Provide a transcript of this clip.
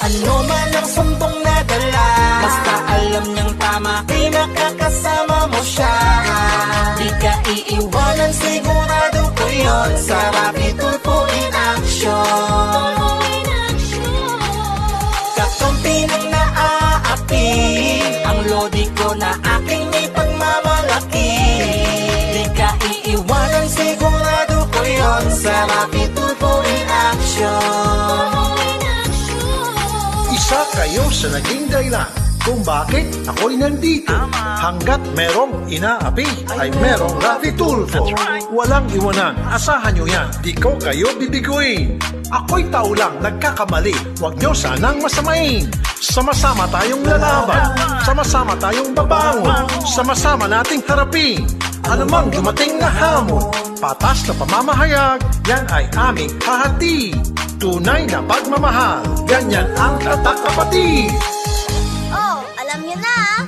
Ano man ang sumbong na dala, basta alam niyang tama, di nakakasama mo siya. Di ka iiwanan, sigurado ko yun, sa Rapi Tulfo in action. Kakampi ng naaapi, ang lodi ko na aking ipagmamalaki. Di ka iiwanan, sigurado ko yun, sa Rapi Tulfo in action. Isa kayo sa naging dahilan kung bakit ako'y nandito. Hanggat merong inaapi ay merong Rapi Tulfo. Walang iwanan, asahan nyo yan, di ko kayo bibiguin. Ako'y tao lang, nagkakamali, huwag nyo sanang masamain. Sama-sama tayong lalaban, sama-sama tayong babangon, sama-sama nating harapin anumang dumating na hamon. Patas na pamamahayag, yan ay aming hahati. Tunay na pagmamahal, ganyan ang tatak kapatid. Oh, alam niyo na ah.